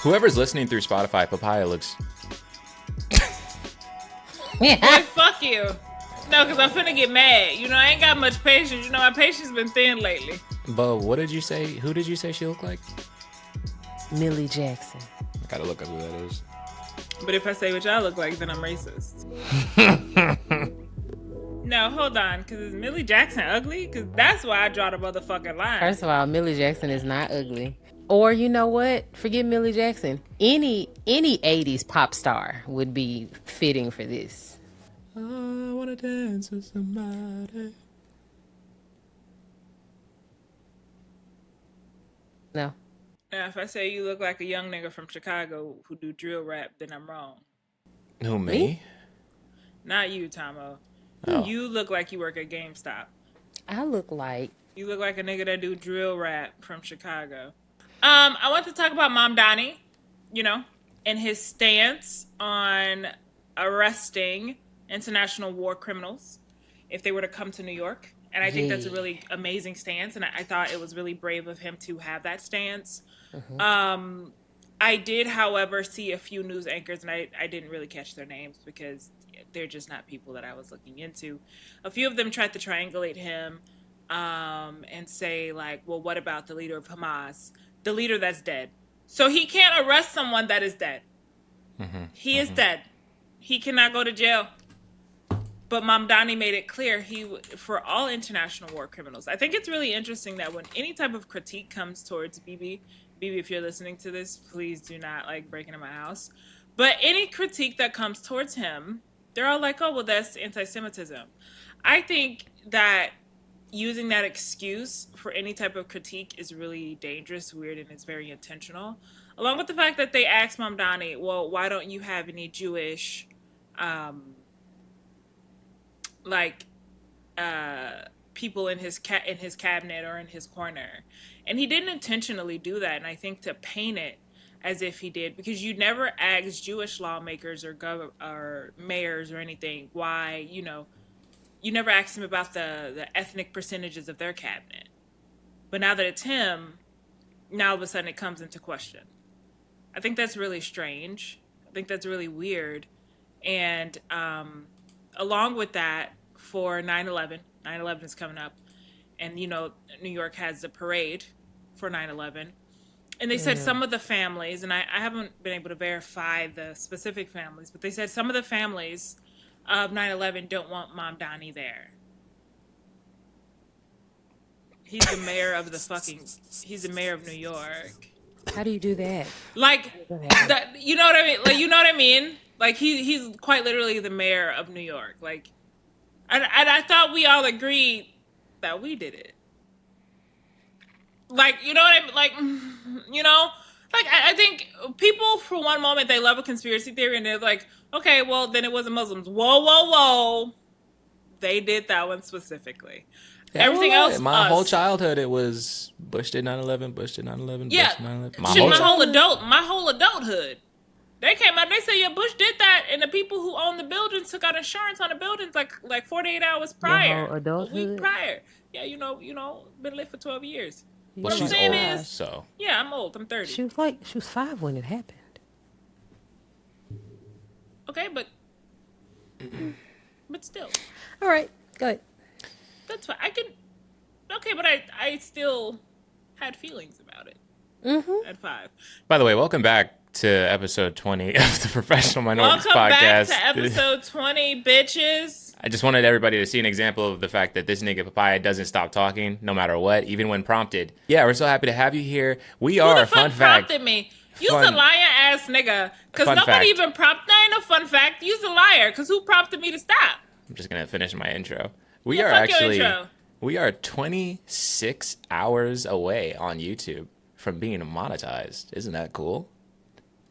Whoever's listening through Spotify, Papaya looks... Boy, fuck you. No, because I'm finna get mad. You know, I ain't got much patience. You know, my patience been thin lately. But what did you say? Who did you say she looked like? Millie Jackson. I gotta look up who that is. But if I say what y'all look like, then I'm racist. No, hold on. Because is Millie Jackson ugly? Because that's why I draw the motherfucking line. First of all, Millie Jackson is not ugly. Or you know what? Forget Millie Jackson. Any 80s pop star would be fitting for this. I wanna dance with somebody. No. Now, if I say you look like a young nigga from Chicago who do drill rap, then I'm wrong. Who, me? Not you, Tamo. Oh. You look like you work at GameStop. I look like... You look like a nigga that do drill rap from Chicago. I want to talk about Mamdani, you know, and his stance on arresting international war criminals if they were to come to New York. And I think that's a really amazing stance. And I thought it was really brave of him to have that stance. Mm-hmm. I did, however, see a few news anchors, and I didn't really catch their names because they're just not people that I was looking into. A few of them tried to triangulate him and say, like, well, what about the leader of Hamas? The leader that's dead. So he can't arrest someone that is dead. Mm-hmm. He is dead. He cannot go to jail. But Mamdani made it clear for all international war criminals. I think it's really interesting that when any type of critique comes towards Bibi, if you're listening to this, please do not like break into my house. But any critique that comes towards him, they're all like, oh, well, that's anti-Semitism. I think that using that excuse for any type of critique is really dangerous, weird, and it's very intentional. Along with the fact that they asked Mamdani, well, why don't you have any Jewish, people in his cabinet or in his corner? And he didn't intentionally do that, and I think to paint it as if he did, because you never ask Jewish lawmakers or mayors or anything why, you know, you never asked him about the ethnic percentages of their cabinet. But now that it's him, now all of a sudden it comes into question. I think that's really strange. I think that's really weird. And along with that, for 9/11, 9/11 is coming up. And, you know, New York has the parade for 9/11. And they said some of the families, and I haven't been able to verify the specific families, but they said some of the families of 9/11 don't want Mamdani there. He's the mayor of he's the mayor of New York. How do you do that? Like, you know what I mean? Like, you know what I mean? Like, he's quite literally the mayor of New York. Like, and I thought we all agreed that we did it. Like, you know what I mean? Like, you know? Like, I think people, for one moment, they love a conspiracy theory, and they're like, okay, well, then it wasn't Muslims. Whoa. They did that one specifically. Yeah, everything else, my whole childhood, it was Bush did 9/11, Bush did 9/11, yeah. Bush did 9/11. My whole adulthood. They came out, they said, yeah, Bush did that, and the people who owned the buildings took out insurance on the buildings like 48 hours prior. A week prior. Yeah, you know, been lit for 12 years. Well, what I'm she's saying old, is, so. Yeah, I'm old. I'm 30. She was 5 when it happened. Okay, but still. All right, go ahead. That's fine. Okay, but I still had feelings about it. At 5. By the way, welcome back to episode 20 of the Professional Minorities Podcast. Welcome back to episode 20, bitches. I just wanted everybody to see an example of the fact that this nigga Papaya doesn't stop talking no matter what, even when prompted. Yeah, we're so happy to have you here. We are a fun fact. Prompted me? You's a liar ass nigga. Because nobody even prompted. That ain't no fun fact. You's a liar. Because who prompted me to stop? I'm just going to finish my intro. We are 26 hours away on YouTube from being monetized. Isn't that cool?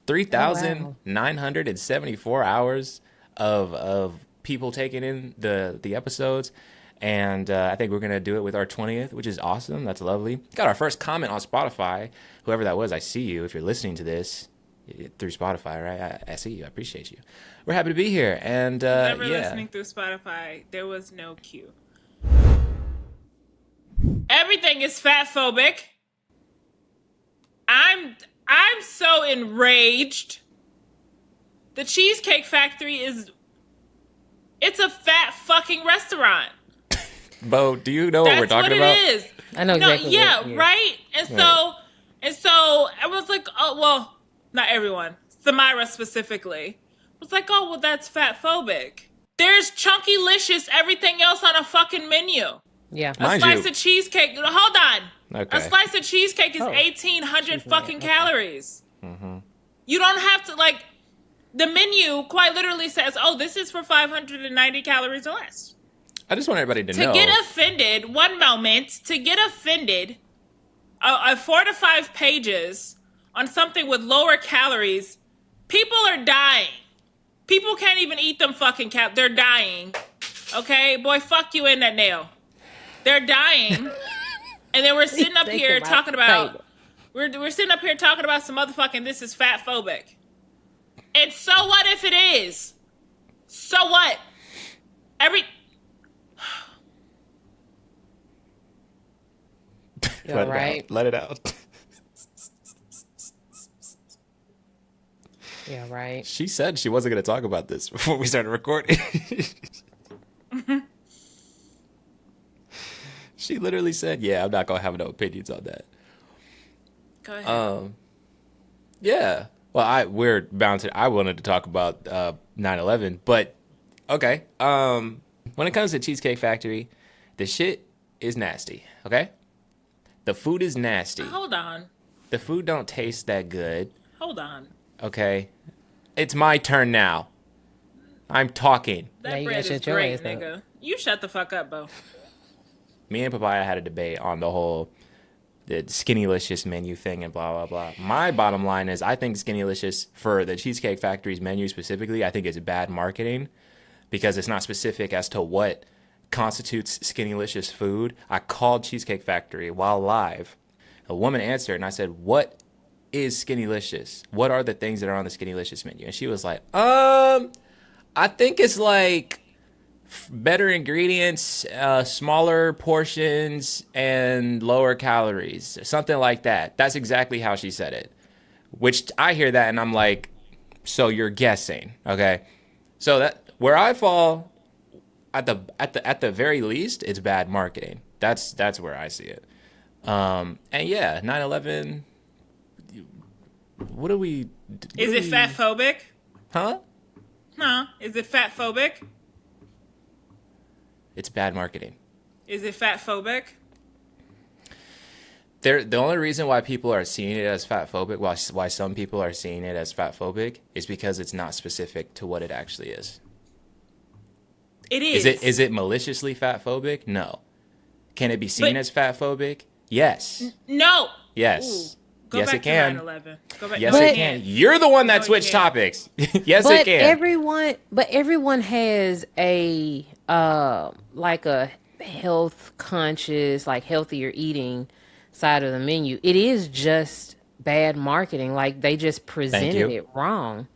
3,974 hours of people taking in the episodes. And I think we're going to do it with our 20th, which is awesome. That's lovely. Got our first comment on Spotify. Whoever that was, I see you. If you're listening to this through Spotify, right? I see you. I appreciate you. We're happy to be here. And listening through Spotify, there was no cue. Everything is fatphobic. I I'm so enraged. The Cheesecake Factory it's a fat fucking restaurant. Bo, do you know what we're talking about? That's what it is. I know exactly. Yeah, right? And so everyone's like, oh, well, not everyone. Samira specifically was like, oh, well, that's fatphobic. There's chunky-licious everything else on a fucking menu. Yeah. A slice of cheesecake. Hold on. Okay. A slice of cheesecake is 1,800 fucking calories. Mm-hmm. You don't have to, like, the menu quite literally says, oh, this is for 590 calories or less. I just want everybody to know. To get offended, one moment, to get offended, 4 to 5 pages on something with lower calories, people are dying. People can't even eat them fucking they're dying. Okay? Boy, fuck you in that nail. They're dying. And then we're sitting up here talking about... We're sitting up here talking about some motherfucking this is fatphobic. And so what if it is? So what? You're right. Let it out. Yeah, right. She said she wasn't going to talk about this before we started recording. She literally said, yeah, I'm not going to have no opinions on that. Go ahead. Yeah. Well, I wanted to talk about 9/11, but okay. When it comes to Cheesecake Factory, the shit is nasty, okay? The food is nasty. Hold on. The food don't taste that good. Hold on. Okay. It's my turn now. I'm talking. That bread is great, nigga. You shut the fuck up, Bo. Me and Papaya had a debate on the Skinnylicious menu thing and blah, blah, blah. My bottom line is I think Skinnylicious, for the Cheesecake Factory's menu specifically, I think it's bad marketing because it's not specific as to what constitutes Skinnylicious food. I called Cheesecake Factory while live. A woman answered, and I said, what is Skinnylicious? What are the things that are on the Skinnylicious menu? And she was like, I think it's like better ingredients, smaller portions, and lower calories. Something like that. That's exactly how she said it. Which I hear that and I'm like, so you're guessing, okay? So that where I fall at the very least, it's bad marketing. That's where I see it. And yeah, 9/11. What do we? Is it fatphobic? Huh? Huh? Is it fatphobic? It's bad marketing. Is it fatphobic? The only reason why people are seeing it as fatphobic, why some people are seeing it as fatphobic, is because it's not specific to what it actually is. It is. Is it maliciously fatphobic? No. Can it be seen as fatphobic? Yes. No. Yes. Go yes, back it can. To 9/11. Go back. Yes, it can. You're the one that switched topics. Yes, it can. Everyone has a like a health conscious, like healthier eating side of the menu. It is just bad marketing. Like they just presented it wrong.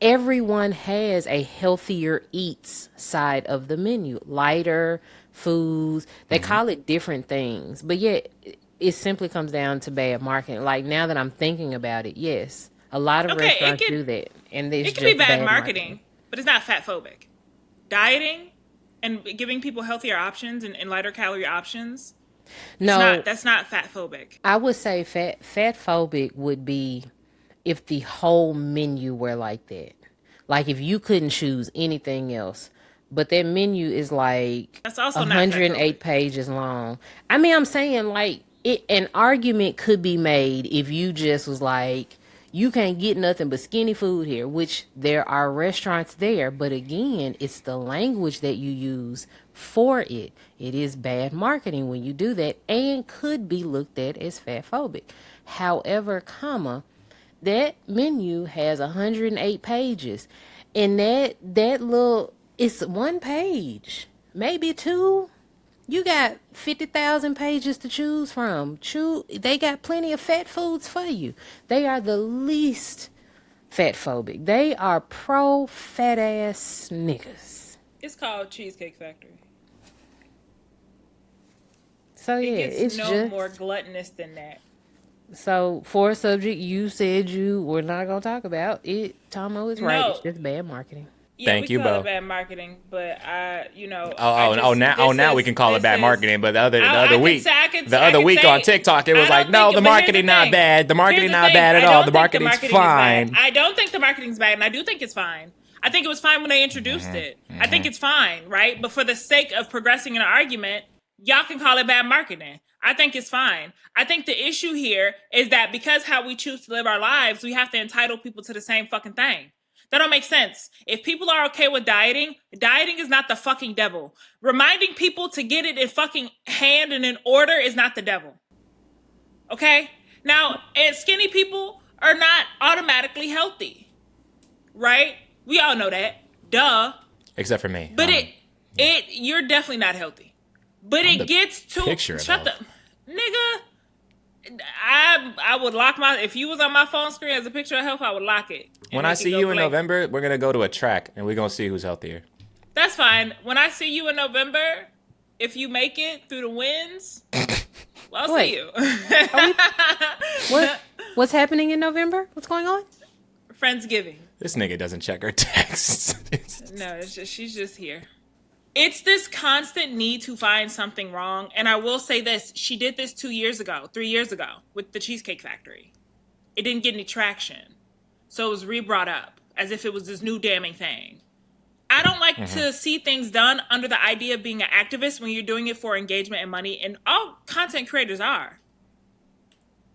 Everyone has a healthier eats side of the menu, lighter foods. They call it different things, but yet it simply comes down to bad marketing. Like now that I'm thinking about it, yes, a lot of restaurants do that, and it can be bad marketing, but it's not fatphobic. Dieting and giving people healthier options and lighter calorie options. No, that's not fatphobic. I would say fatphobic would be if the whole menu were like that. Like if you couldn't choose anything else, but that menu is like that's also 108 pages long. I mean, I'm saying like an argument could be made if you just was like, you can't get nothing but skinny food here, which there are restaurants there. But again, it's the language that you use for it. It is bad marketing when you do that and could be looked at as fatphobic. However, that menu has 108 pages, and that little, it's one page, maybe two. You got 50,000 pages to choose from. They got plenty of fat foods for you. They are the least fatphobic. They are pro fat ass niggas. It's called Cheesecake Factory. So yeah, it's just more gluttonous than that. So, for a subject you said you were not going to talk about, Tamo is right. It's No, just bad marketing. yeah, we Thank you, call it Bo. bad marketing, but I Oh, just now we can call it bad marketing. But I could say the I other could week on say TikTok, it was I like, don't no, think. the But here's the marketing not thing. bad. The Here's marketing the not thing. bad at I all. don't The think the marketing's marketing is bad. fine. I don't think the marketing's bad, and I do think it's fine. I think it was fine when they introduced it. I think it's fine, right? But for the sake of progressing an argument, y'all can call it bad marketing. I think it's fine. I think the issue here is that because how we choose to live our lives, we have to entitle people to the same fucking thing. That don't make sense. If people are okay with dieting, dieting is not the fucking devil. Reminding people to get it in fucking hand and in order is not the devil. Okay? Now, and skinny people are not automatically healthy, right? We all know that. Duh. Except for me. But you're definitely not healthy. But I'm it gets to picture of shut the health. nigga. I would lock if you was on my phone screen as a picture of health, I would lock it. When I see you in November, we're going to go to a track and we're going to see who's healthier. That's fine. When I see you in November, if you make it through the winds, well, I'll see you. What's happening in November? What's going on? Friendsgiving. This nigga doesn't check her texts. No, it's just she's just here. It's this constant need to find something wrong. And I will say this. She did this 3 years ago, with the Cheesecake Factory. It didn't get any traction. So it was re-brought up as if it was this new damning thing. I don't like to see things done under the idea of being an activist when you're doing it for engagement and money. And all content creators are.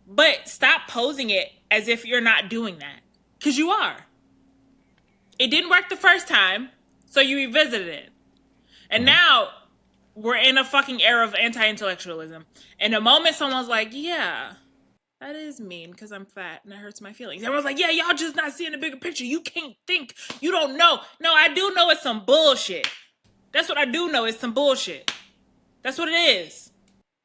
But stop posing it as if you're not doing that. Because you are. It didn't work the first time, so you revisited it. And now we're in a fucking era of anti-intellectualism. And the moment someone's like, yeah, that is mean because I'm fat and it hurts my feelings. Everyone's like, yeah, y'all just not seeing the bigger picture. You can't think. You don't know. No, I do know it's some bullshit. That's what I do know. It's some bullshit. That's what it is.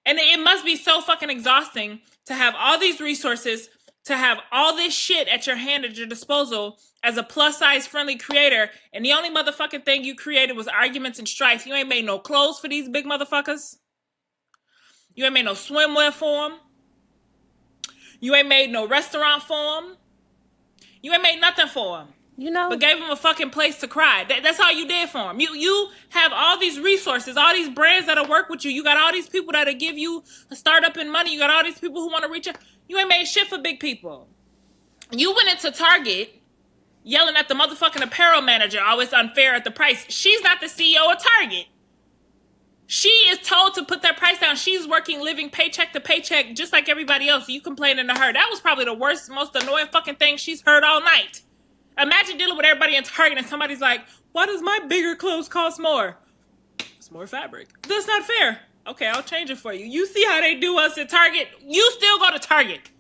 And it must be so fucking exhausting to have all these resources, to have all this shit at your hand, at your disposal as a plus-size friendly creator, and the only motherfucking thing you created was arguments and strife. You ain't made no clothes for these big motherfuckers. You ain't made no swimwear for them. You ain't made no restaurant for them. You ain't made nothing for them. You know, But gave them a fucking place to cry. That's all you did for them. You have all these resources, all these brands that'll work with you. You got all these people that'll give you a startup and money. You got all these people who want to reach out. You ain't made shit for big people. You went into Target yelling at the motherfucking apparel manager, oh, it's unfair at the price. She's not the CEO of Target. She is told to put that price down. She's working, living paycheck to paycheck, just like everybody else. You complaining to her. That was probably the worst, most annoying fucking thing she's heard all night. Imagine dealing with everybody in Target and somebody's like, why does my bigger clothes cost more? It's more fabric. That's not fair. Okay, I'll change it for you. You see how they do us at Target? You still go to Target.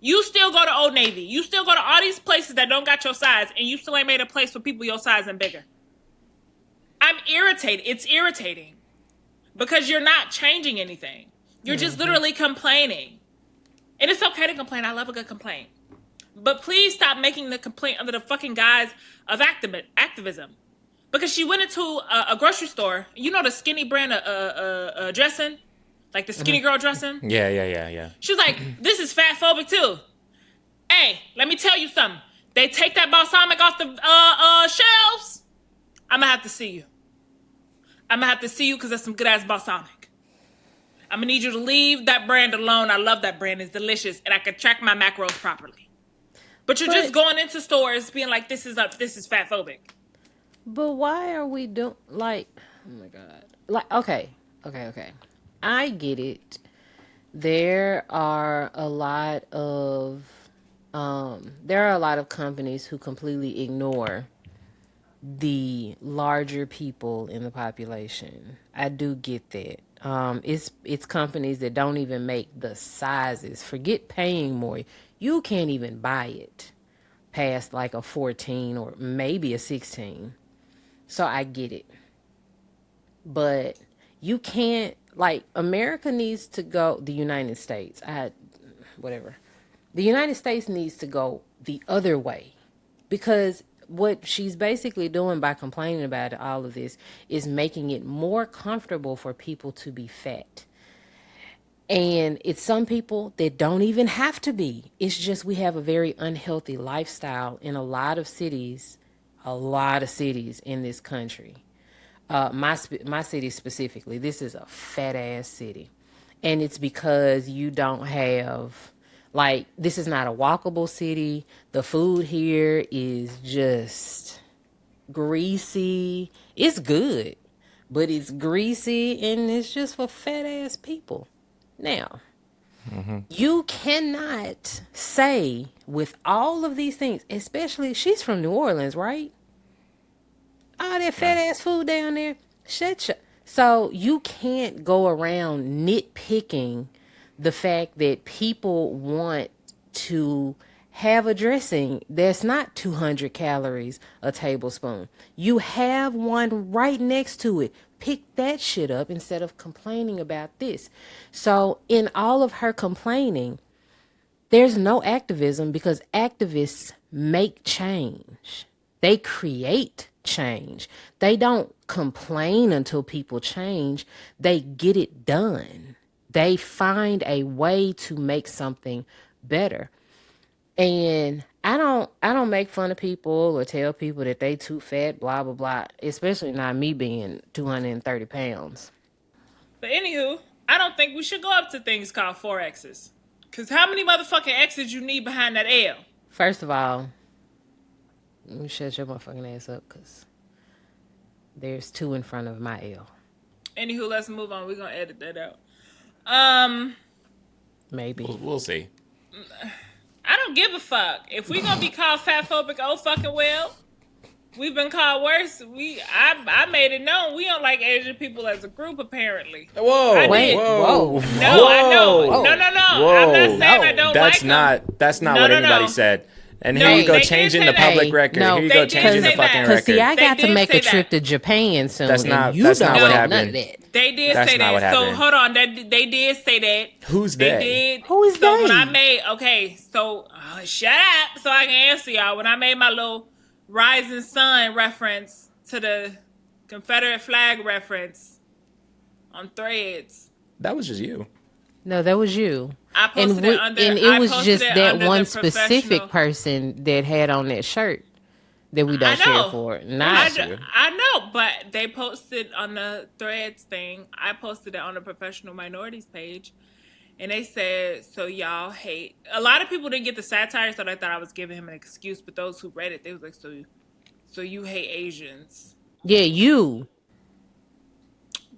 You still go to Old Navy. You still go to all these places that don't got your size, and you still ain't made a place for people your size and bigger. I'm irritated. It's irritating. Because you're not changing anything. You're just literally complaining. And it's okay to complain. I love a good complaint. But please stop making the complaint under the fucking guise of activism. Because she went into a grocery store. You know the skinny brand of dressing? Like the skinny girl dressing? Yeah. She was like, this is fatphobic too. Hey, let me tell you something. They take that balsamic off the shelves. I'm going to have to see you. I'm going to have to see you because that's some good-ass balsamic. I'm going to need you to leave that brand alone. I love that brand. It's delicious. And I can track my macros properly. But you're just going into stores being like, this is fatphobic. But why are we doing, like, oh my God. Like, okay. I get it. There are a lot of companies who completely ignore the larger people in the population. I do get that. It's companies that don't even make the sizes. Forget paying more. You can't even buy it past like a 14 or maybe a 16. So I get it. But you can't, like, America needs to go, the United States, the United States needs to go the other way. Because what she's basically doing by complaining about all of this is making it more comfortable for people to be fat. And it's some people that don't even have to be. It's just we have a very unhealthy lifestyle in a lot of cities in this country. My city specifically, this is a fat ass city. And it's because you don't have, like, this is not a walkable city. The food here is just greasy. It's good, but it's greasy and it's just for fat ass people. Now, you cannot say with all of these things, especially she's from New Orleans, right? All that fat ass food down there. So you can't go around nitpicking the fact that people want to have a dressing that's not 200 calories a tablespoon. You have one right next to it. Pick that shit up instead of complaining about this. So in all of her complaining, there's no activism because activists make change. They create change. They don't complain until people change. They get it done. They find a way to make something better. And I don't make fun of people or tell people that they too fat, blah, blah, blah, especially not me being 230 pounds. But anywho, I don't think we should go up to things called 4X's. Because how many motherfucking X's you need behind that L? First of all, let me shut your motherfucking ass up because there's 2 in front of my L. Anywho, let's move on. We're going to edit that out. Maybe. We'll see. I don't give a fuck. If we gonna be called fatphobic, oh fucking well. We've been called worse. I made it known we don't like Asian people as a group. Apparently. Whoa! Wait! Whoa! No, I know. Whoa. No. Whoa. I'm not saying I don't like them. That's not No, what no, anybody no. said. And No, here you go they changing did the say public that. record. No, Here you they go did changing say the fucking that. Because see, record. I got They to did make say a trip that. to Japan soon. That's and not- you that's don't not what know happened. none of that. They did That's say not what that. So happened. hold on. They did say that. Who's They they? did. Who is so they? when I made shut up so I can answer y'all. When I made my little rising sun reference to the Confederate flag reference on Threads, That was just you. No, that was you. I posted it under. And I it was posted just it that under one the specific professional- person that had on that shirt that we don't I know. share for. Not I know, but they posted on the Threads thing. I posted it on the professional minorities page, and they said, "So y'all hate." A lot of people didn't get the satire, so they thought I was giving him an excuse. But those who read it, they was like, "So you hate Asians?" yeah, you.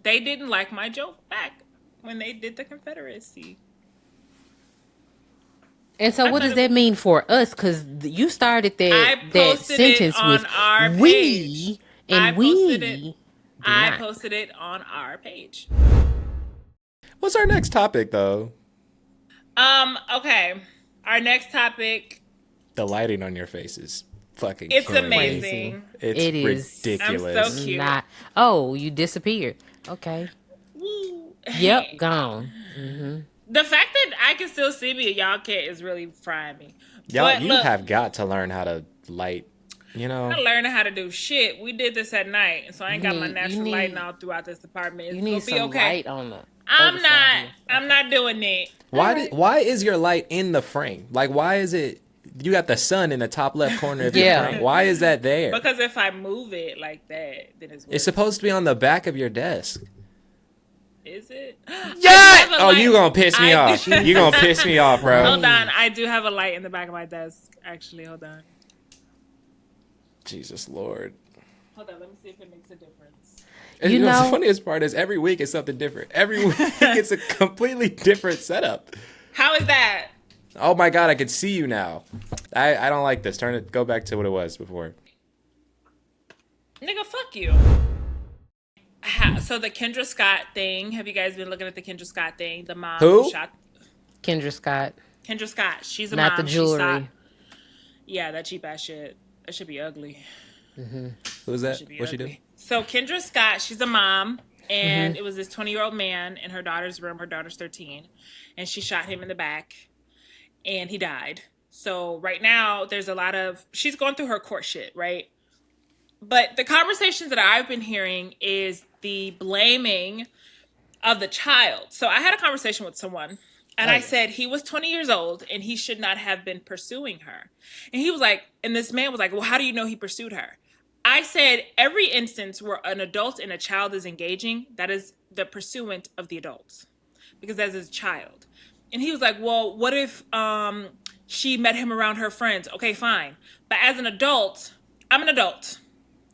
They didn't like my joke back when they did the Confederacy. And so, I what thought does it that mean for us? Because you started I that posted it sentence on with our we, page. and I we. posted it. do I not. posted it on our page. What's our next topic, though? Okay. Our next topic. The lighting on your face is fucking. It's killing me. amazing. It's It is. ridiculous. I'm so cute. Not. Oh, you disappeared. Okay. Woo. Yep, gone. The fact that I can still see me and y'all can't is really frying me. Y'all, But you look, have got to learn how to light. You know. I'm learning how to do shit. We did this at night, and so I ain't got my You natural need- lighting all throughout this apartment. It's You gonna need be some okay. light on the. I'm other side not. here. I'm not doing it. Why is your light in the frame? Like, why is it? You got the sun in the top left corner of your Yeah. frame. Why is that there? Because if I move it like that, then it's. It's supposed to be on the back of your desk. Is it? Yeah. Oh, you gonna piss me off? You gonna piss me off, bro? Hold on. I do have a light in the back of my desk. Actually, hold on. Jesus Lord. Hold on. Let me see if it makes a difference. And You the know- funniest part is every week it's something different. Every week it's a completely different setup. How is that? Oh my God, I can see you now. I don't like this. Go back to what it was before. Nigga, fuck you. So the Kendra Scott thing. Have you guys been looking at the Kendra Scott thing? The mom Who? shot Kendra Scott, Kendra Scott. She's a not mom. the She jewelry. shot- Yeah, that cheap ass shit. That should be ugly. Who's that? Should be What'd she do? ugly. So Kendra Scott, she's a mom, and it was this 20-year-old man in her daughter's room. Her daughter's 13, and she shot him in the back, and he died. So right now, there's a lot of she's going through her court shit, right? But the conversations that I've been hearing is the blaming of the child. So I had a conversation with someone, and I said he was 20 years old and he should not have been pursuing her. And he was like, and this man was like, well, how do you know he pursued her? I said, every instance where an adult and a child is engaging, that is the pursuant of the adults, because that's his child. And he was like, well, what if she met him around her friends? Okay, fine. But as an adult, I'm an adult.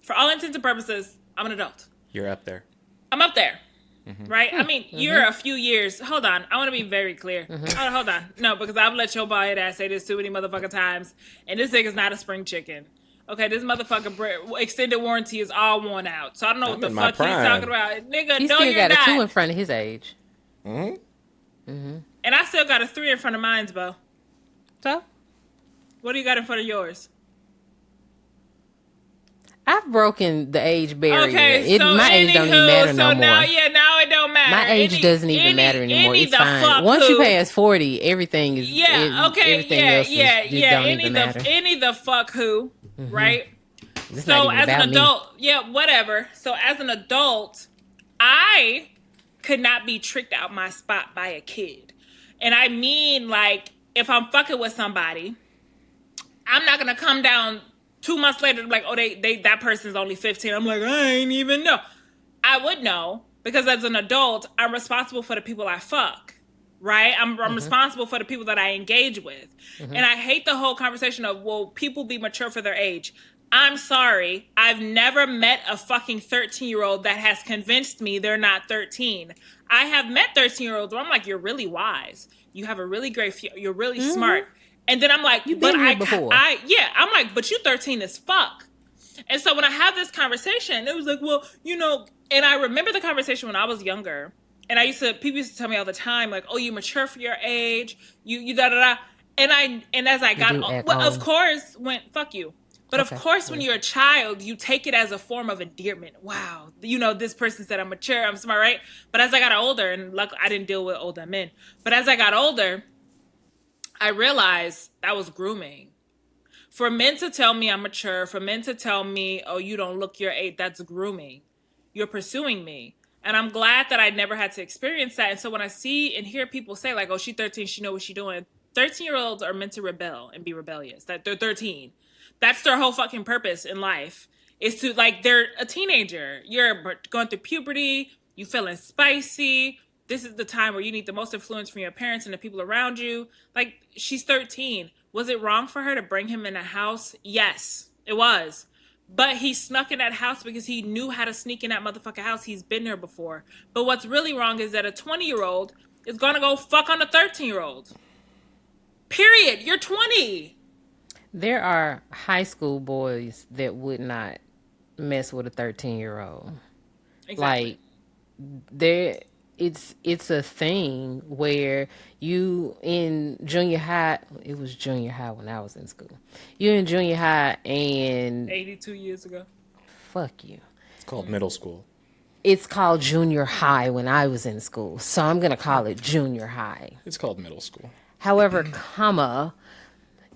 For all intents and purposes, I'm an adult. You're up there. I'm up there. Right? I mean, you're a few years. Hold on. I want to be very clear. Hold on. No, because I've let your bald head ass say this too many motherfucking times. And this nigga's not a spring chicken. Okay, this motherfucking extended warranty is all worn out. So I don't know what the fuck he's talking about. Nigga, he no, still you're got not. a 2 in front of his age. And I still got a 3 in front of mine's, Bo. So? What do you got in front of yours? I've broken the age barrier. Okay, so my age don't even matter no more. Now it don't matter. My age doesn't even matter anymore. It's fine. Once you pass 40, everything is everything else just don't even matter. Any the fuck who, right? It's so as an adult, whatever. So as an adult, I could not be tricked out my spot by a kid. And I mean, like, if I'm fucking with somebody, I'm not gonna come down 2 months later, like, oh, that person's only 15. I'm like, I ain't even know. I would know, because as an adult, I'm responsible for the people I fuck, right? I'm responsible for the people that I engage with. And I hate the whole conversation of, well, people be mature for their age. I'm sorry. I've never met a fucking 13-year-old that has convinced me they're not 13. I have met 13-year-olds where I'm like, you're really wise. You have a really great, you're really smart. And then I'm like, I'm like, but you 13 as fuck. And so when I have this conversation, it was like, well, and I remember the conversation when I was younger. And people used to tell me all the time, like, oh, you mature for your age, you da da da. And as I got, of course, fuck you. But of course, when you're a child, you take it as a form of endearment. Wow, this person said I'm mature, I'm smart, right? But as I got older, and luckily I didn't deal with older men, but as I got older, I realized that was grooming. For men to tell me I'm mature, for men to tell me, oh, you don't look your age, that's grooming. You're pursuing me. And I'm glad that I never had to experience that. And so when I see and hear people say, like, oh, she's 13, she know what she's doing. 13-year-olds are meant to rebel and be rebellious. That they're 13. That's their whole fucking purpose in life. Is to, like, they're a teenager. You're going through puberty. You feeling spicy. This is the time where you need the most influence from your parents and the people around you. Like, she's 13. Was it wrong for her to bring him in a house? Yes, it was. But he snuck in that house because he knew how to sneak in that motherfucking house. He's been there before. But what's really wrong is that a 20-year-old is going to go fuck on a 13-year-old. Period. You're 20. There are high school boys that would not mess with a 13-year-old. Exactly. Like, it's a thing where you in junior high, it was junior high when I was in school. You're in junior high and 82 years ago. Fuck you. It's called middle school. It's called junior high when I was in school. So I'm going to call it junior high. It's called middle school. However,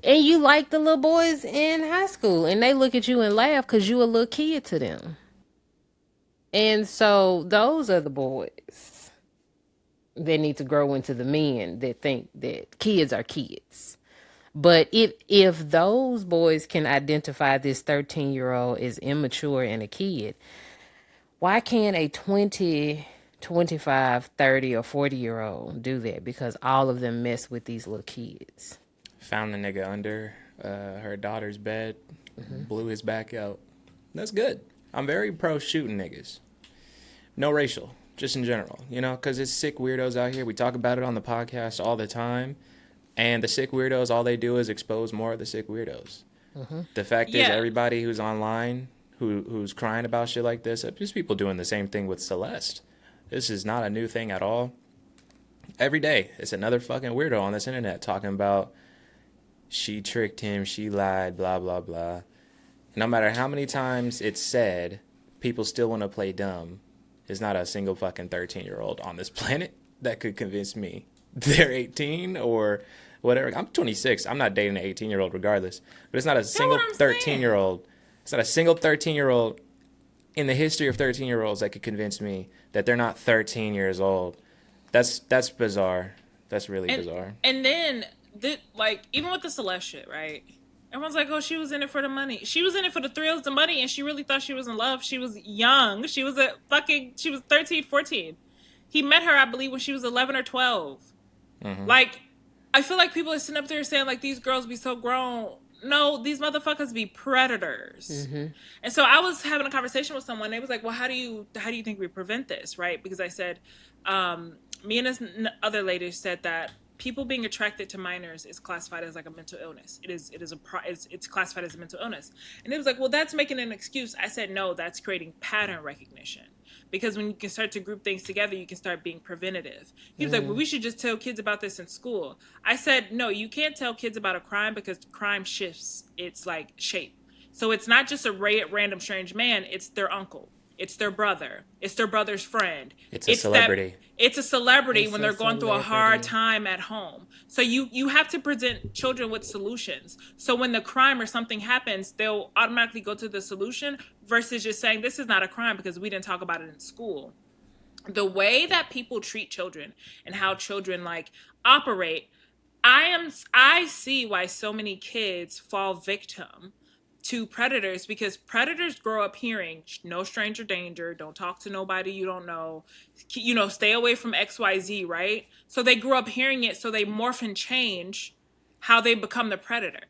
and you like the little boys in high school and they look at you and laugh because you a little kid to them. And so those are the boys that need to grow into the men that think that kids are kids. But if those boys can identify this 13-year-old as immature and a kid, why can't a 20, 25, 30, or 40-year-old do that? Because all of them mess with these little kids. Found the nigga under her daughter's bed, blew his back out. That's good. I'm very pro shooting niggas. No racial, just in general, because it's sick weirdos out here. We talk about it on the podcast all the time. And the sick weirdos, all they do is expose more of the sick weirdos. The fact is, everybody who's online, who's crying about shit like this, there's people doing the same thing with Celeste. This is not a new thing at all. Every day, it's another fucking weirdo on this internet talking about she tricked him, she lied, blah, blah, blah. No matter how many times it's said, people still want to play dumb. There's not a single fucking 13-year-old on this planet that could convince me they're 18 or whatever. I'm 26. I'm not dating an 18-year-old regardless. But it's not a single 13-year-old. It's not a single 13-year-old in the history of 13-year-olds that could convince me that they're not 13 years old. That's bizarre. That's really And bizarre. and then like even with the Celeste shit, right? Everyone's like, oh, she was in it for the money. She was in it for the thrills, the money, and she really thought she was in love. She was young. She was 13, 14. He met her, I believe, when she was 11 or 12. Like, I feel like people are sitting up there saying, like, these girls be so grown. No, these motherfuckers be predators. And so I was having a conversation with someone. They was like, well, how do you think we prevent this, right? Because I said, me and this other lady said that people being attracted to minors is classified as like a mental illness. It's classified as a mental illness. And it was like, well, that's making an excuse. I said, no, that's creating pattern recognition. Because when you can start to group things together, you can start being preventative. He was like, well, we should just tell kids about this in school. I said, no, you can't tell kids about a crime because crime shifts its like shape. So it's not just a random strange man, it's their uncle. It's their brother. It's their brother's friend. It's a celebrity. It's a celebrity It's when a they're going through a celebrity. hard time at home. So you have to present children with solutions. So when the crime or something happens, they'll automatically go to the solution versus just saying this is not a crime because we didn't talk about it in school. The way that people treat children and how children like operate, I see why so many kids fall victim to predators because predators grow up hearing no stranger danger, don't talk to nobody you don't know, stay away from XYZ, right? So they grew up hearing it, so they morph and change how they become the predator.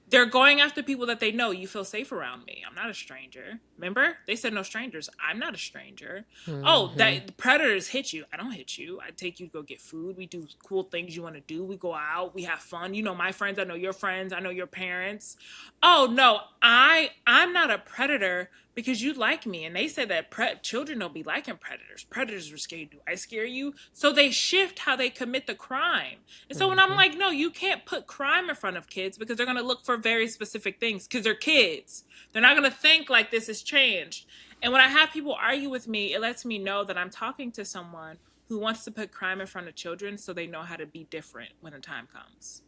They're going after people that they know. You feel safe around me. I'm not a stranger. Remember? They said no strangers. I'm not a stranger. Oh, that predators hit you. I don't hit you. I take you to go get food. We do cool things you want to do. We go out. We have fun. You know my friends. I know your friends. I know your parents. Oh, no. I'm not a predator because you like me. And they said that children don't be liking predators. Predators are scared. Do I scare you? So they shift how they commit the crime. And so when I'm like, no, you can't put crime in front of kids because they're going to look for very specific things because they're kids. They're not going to think like this has changed. And when I have people argue with me, it lets me know that I'm talking to someone who wants to put crime in front of children so they know how to be different when the time comes.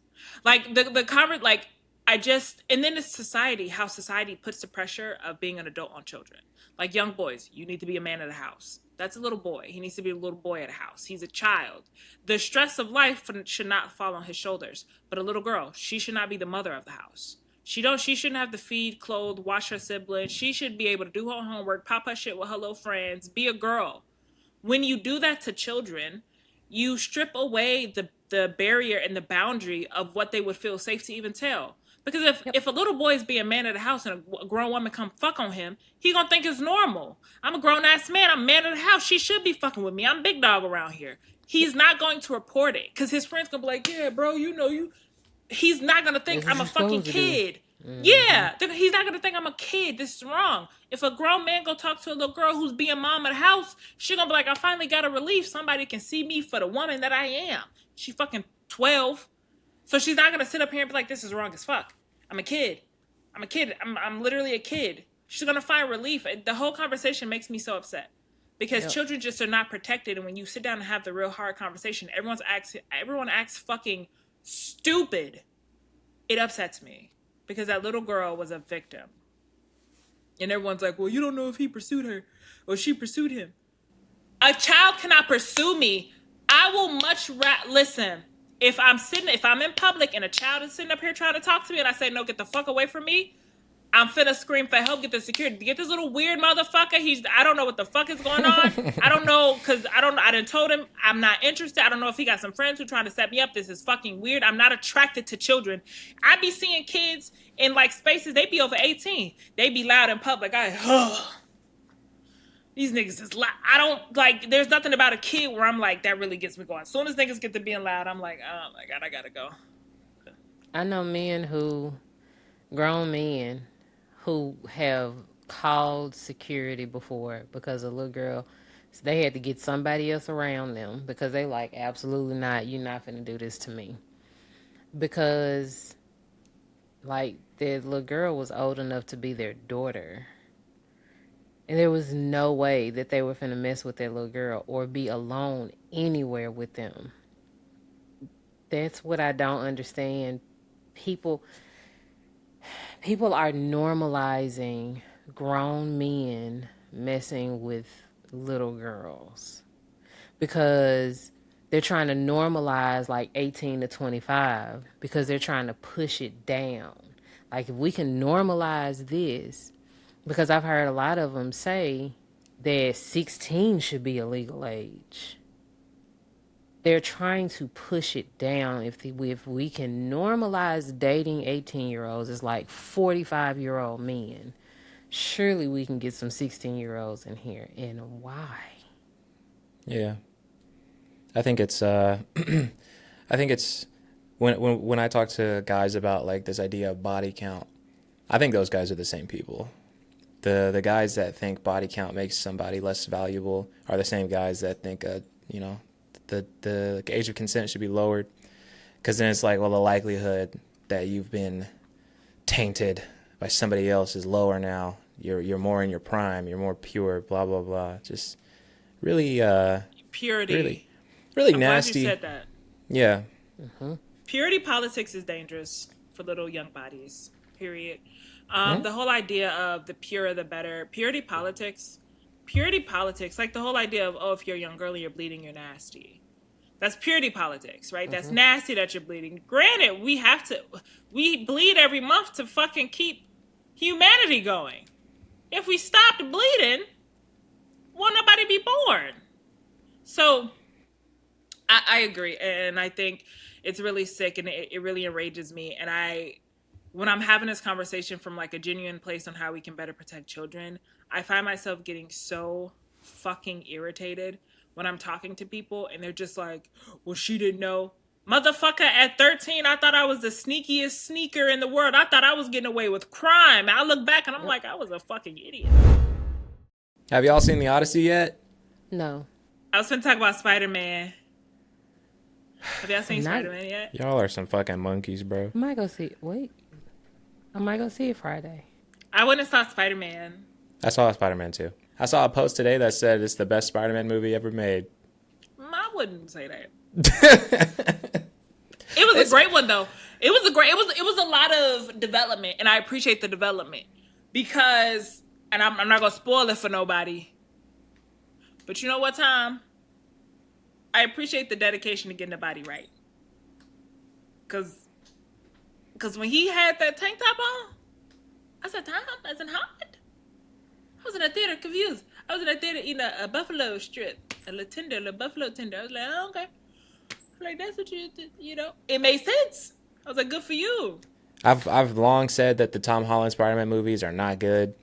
Like and then it's society, how society puts the pressure of being an adult on children. Like young boys, you need to be a man of the house. That's a little boy. He needs to be a little boy at a house. He's a child. The stress of life should not fall on his shoulders. But a little girl, she should not be the mother of the house. She shouldn't have to feed, clothe, wash her siblings. She should be able to do her homework, pop her shit with her little friends, be a girl. When you do that to children, you strip away the barrier and the boundary of what they would feel safe to even tell. Because if a little boy is being man of the house and a grown woman come fuck on him, he gonna think it's normal. I'm a grown-ass man. I'm man of the house. She should be fucking with me. I'm big dog around here. He's not going to report it because his friends gonna be like, yeah, bro, he's not gonna think I'm a fucking kid. Yeah, he's not gonna think I'm a kid. This is wrong. If a grown man go talk to a little girl who's being mom of the house, she gonna be like, I finally got a relief. Somebody can see me for the woman that I am. She fucking 12. So she's not gonna sit up here and be like, this is wrong as fuck. I'm a kid. I'm literally a kid. She's gonna find relief. The whole conversation makes me so upset. Because children just are not protected, and when you sit down and have the real hard conversation, everyone acts fucking stupid. It upsets me. Because that little girl was a victim. And everyone's like, well, you don't know if he pursued her or she pursued him. A child cannot pursue me. I will listen. If I'm in public and a child is sitting up here trying to talk to me and I say, no, get the fuck away from me, I'm finna scream for help, get the security. Get this little weird motherfucker. I don't know what the fuck is going on. I don't know, because I done told him I'm not interested. I don't know if he got some friends who trying to set me up. This is fucking weird. I'm not attracted to children. I be seeing kids in like spaces, they be over 18. They be loud in public. These niggas is loud. I don't, like, there's nothing about a kid where I'm like, that really gets me going. As soon as niggas get to being loud, I'm like, oh my God, I gotta go. I know grown men who have called security before because a little girl, so they had to get somebody else around them because they like, absolutely not, you're not finna do this to me. Because, like, the little girl was old enough to be their daughter. And there was no way that they were finna mess with that little girl or be alone anywhere with them. That's what I don't understand. People are normalizing grown men messing with little girls because they're trying to normalize like 18 to 25 because they're trying to push it down. Like if we can normalize this, because I've heard a lot of them say that 16 should be a legal age. They're trying to push it down. If we can normalize dating 18-year-olds, it's like 45-year-old men. Surely we can get some 16-year-olds in here. And why? Yeah. I think it's when I talk to guys about like this idea of body count, I think those guys are the same people. The guys that think body count makes somebody less valuable are the same guys that think the age of consent should be lowered, because then it's like, well, the likelihood that you've been tainted by somebody else is lower now. You're more in your prime. You're more pure. Blah blah blah. Just really purity. Really I'm nasty. glad you said that. Yeah. Mm-hmm. Purity politics is dangerous for little young bodies. Period. The whole idea of the purer the better. Purity politics, like the whole idea of, oh, if you're a young girl and you're bleeding, you're nasty. That's purity politics, right? That's nasty that you're bleeding. Granted, we bleed every month to fucking keep humanity going. If we stopped bleeding, won't nobody be born? So I agree. And I think it's really sick and it really enrages me. And when I'm having this conversation from like a genuine place on how we can better protect children, I find myself getting so fucking irritated when I'm talking to people and they're just like, well, she didn't know. Motherfucker, at 13, I thought I was the sneakiest sneaker in the world. I thought I was getting away with crime. And I look back and I'm like, I was a fucking idiot. Have y'all seen the Odyssey yet? No. I was going to talk about Spiderman. Have y'all seen Spiderman yet? Y'all are some fucking monkeys, bro. I might go see it. Wait. I might go see it Friday. I went and saw Spider-Man. I saw Spider-Man too. I saw a post today that said it's the best Spider-Man movie ever made. I wouldn't say that. It was a great one though. It was a lot of development, and I appreciate the development because, and I'm not gonna spoil it for nobody, but you know what, Tom? I appreciate the dedication to getting the body right. Cause when he had that tank top on, I said, Tom, as in hot. I was in a theater confused. I was in a theater eating a buffalo strip, a little buffalo tender. I was like, oh, okay. Like, that's what you know. It made sense. I was like, good for you. I've long said that the Tom Holland Spider-Man movies are not good.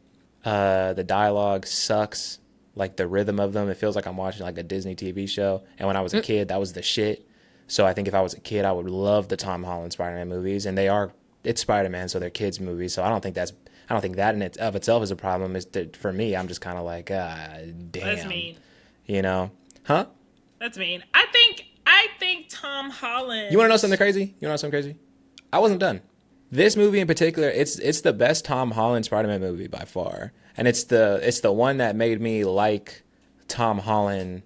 The dialogue sucks. Like, the rhythm of them, it feels like I'm watching like a Disney TV show. And when I was a kid, that was the shit. So I think if I was a kid, I would love the Tom Holland Spider-Man movies. And it's Spider-Man, so they're kids' movies. So I don't think that in it of itself is a problem. For me, I'm just kind of like, damn. That's mean. You know? Huh? That's mean. I think Tom Holland. You want to know something crazy? I wasn't done. This movie in particular, it's the best Tom Holland Spider-Man movie by far. And it's the one that made me like Tom Holland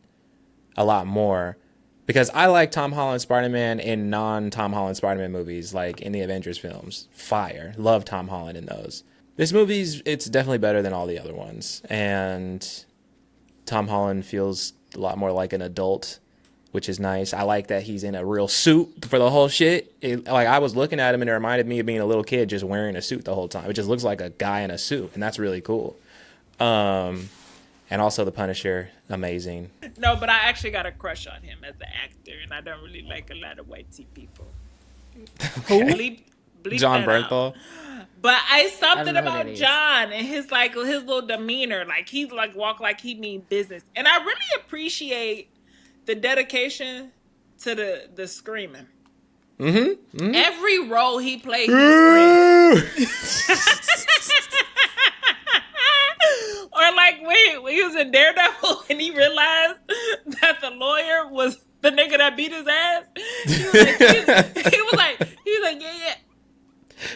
a lot more. Because I like Tom Holland Spider-Man in non-Tom Holland Spider-Man movies, like in the Avengers films. Fire. Love Tom Holland in those. This it's definitely better than all the other ones. And Tom Holland feels a lot more like an adult, which is nice. I like that he's in a real suit for the whole shit. Like, I was looking at him and it reminded me of being a little kid just wearing a suit the whole time. It just looks like a guy in a suit, and that's really cool. And also the Punisher, amazing. No, but I actually got a crush on him as an actor, and I don't really like a lot of whitey people. Okay. Bleep John that out. Bernthal. But something about John and his little demeanor, like he like walk like he mean business, and I really appreciate the dedication to the screaming. Mm-hmm. Every role he played, he screamed. Or like when he was in Daredevil and he realized that the lawyer was the nigga that beat his ass. He was like, yeah.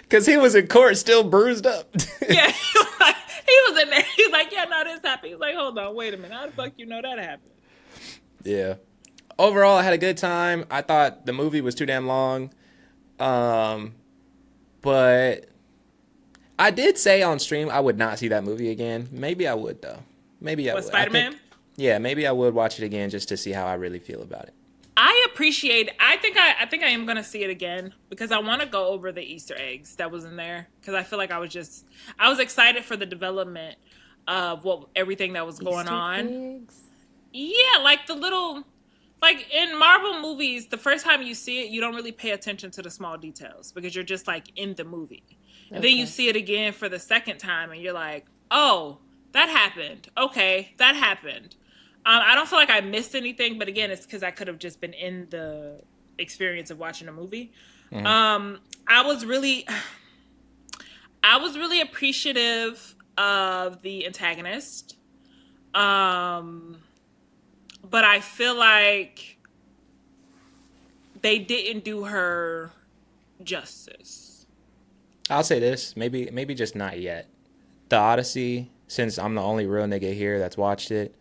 Because he was in court still bruised up. Yeah, he was in there. He's like, yeah, no, this happened. He's like, hold on, wait a minute. How the fuck you know that happened? Yeah. Overall, I had a good time. I thought the movie was too damn long. But I did say on stream I would not see that movie again. Maybe I would, though. maybe What, Spider-Man? maybe I would watch it again just to see how I really feel about it. I think I am gonna see it again because I want to go over the Easter eggs that was in there because I feel like I was excited for the development of everything that was going Easter on. eggs? Yeah, like the little, like in Marvel movies, the first time you see it, you don't really pay attention to the small details because you're just like in the movie, and then you see it again for the second time, and you're like, oh, that happened. Okay, that happened. I don't feel like I missed anything, but again, it's because I could have just been in the experience of watching a movie. Mm-hmm. I was really appreciative of the antagonist, but I feel like they didn't do her justice. I'll say this, maybe just not yet. The Odyssey, since I'm the only real nigga here that's watched it.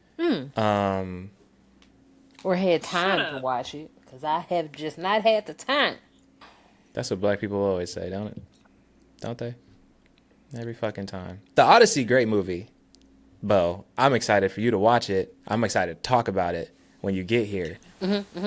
Or had time to watch it, because I have just not had the time. That's what black people always say, don't it? Don't they? Every fucking time. The Odyssey, great movie. Bo, I'm excited for you to watch it. I'm excited to talk about it when you get here.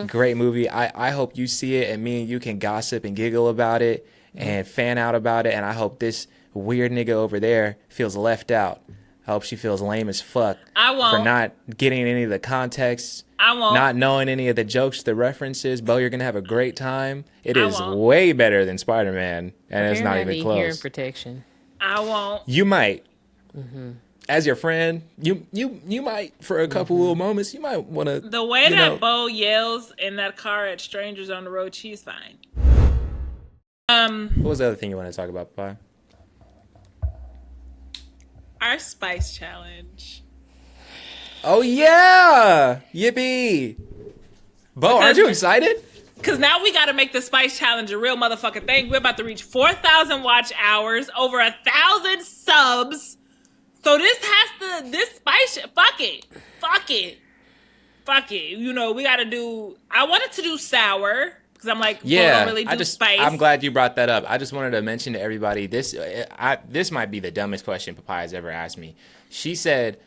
Great movie. I hope you see it and me and you can gossip and giggle about it and fan out about it. And I hope this weird nigga over there feels left out. I hope she feels lame as fuck. I won't. For not getting any of the context. I won't. Not knowing any of the jokes, the references. Bo, you're going to have a great time. It is way better than Spider-Man. And it's not even close. Hearing protection. I won't. You might. As your friend, you might, for a couple little moments, you might want to. The way that Bo yells in that car at strangers on the road, she's fine. What was the other thing you want to talk about, Papaya? Our spice challenge. Oh, yeah! Yippee! Bo, aren't you excited? Because now we got to make the spice challenge a real motherfucking thing. We're about to reach 4,000 watch hours, over 1,000 subs. So this spice, fuck it. You know, we got to do, I wanted to do sour. Because I'm like, don't really do spice. I'm glad you brought that up. I just wanted to mention to everybody, this might be the dumbest question Papaya's ever asked me. She said,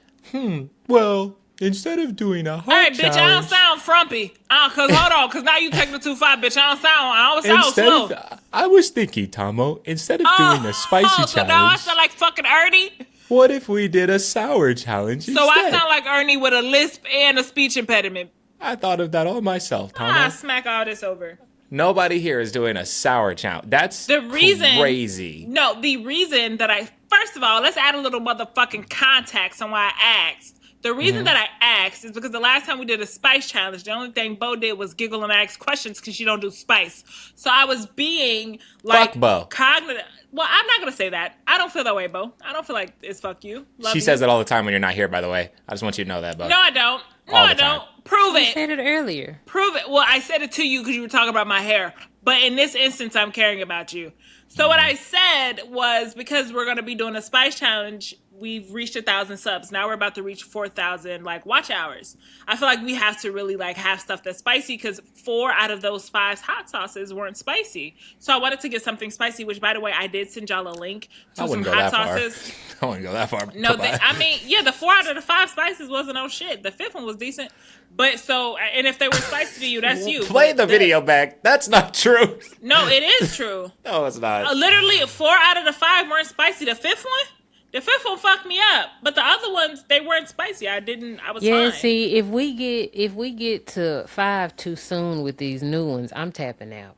well, instead of doing a hot challenge... Hey, bitch, I don't sound frumpy. Hold on, because now you taking it too far, bitch. I don't sound slow. I was thinking, Tamo, instead of doing a spicy challenge... So now I sound like fucking Ernie? What if we did a sour challenge instead? So I sound like Ernie with a lisp and a speech impediment. I thought of that all myself, Tamo. Smack all this over. Nobody here is doing a sour challenge. That's crazy. No, the reason that first of all, let's add a little motherfucking context on why I asked. The reason that I asked is because the last time we did a spice challenge, the only thing Bo did was giggle and ask questions because she don't do spice. So I was being like fuck Bo. Cognitive. Well, I'm not gonna say that. I don't feel that way, Bo. I don't feel like it's fuck you. She says it all the time when you're not here, by the way. I just want you to know that, Bo. No, I don't. No, I don't. Prove it. I said it earlier. Prove it. Well, I said it to you because you were talking about my hair. But in this instance, I'm caring about you. So what I said was, because we're going to be doing a spice challenge, we've reached 1,000 subs. Now we're about to reach 4,000 watch hours. I feel like we have to really have stuff that's spicy because 4 out of those 5 hot sauces weren't spicy. So I wanted to get something spicy, which, by the way, I did send y'all a link to some hot sauces. I wouldn't go that far. No, the 4 out of the 5 spices wasn't no shit. The 5th one was decent. But and if they were spicy to you, that's you. Play the video back. That's not true. No, it is true. No, it's not. Literally, 4 out of the 5 weren't spicy. The 5th one fucked me up. But the other ones, they weren't spicy. I was fine. Yeah, see, if we get to 5 too soon with these new ones, I'm tapping out.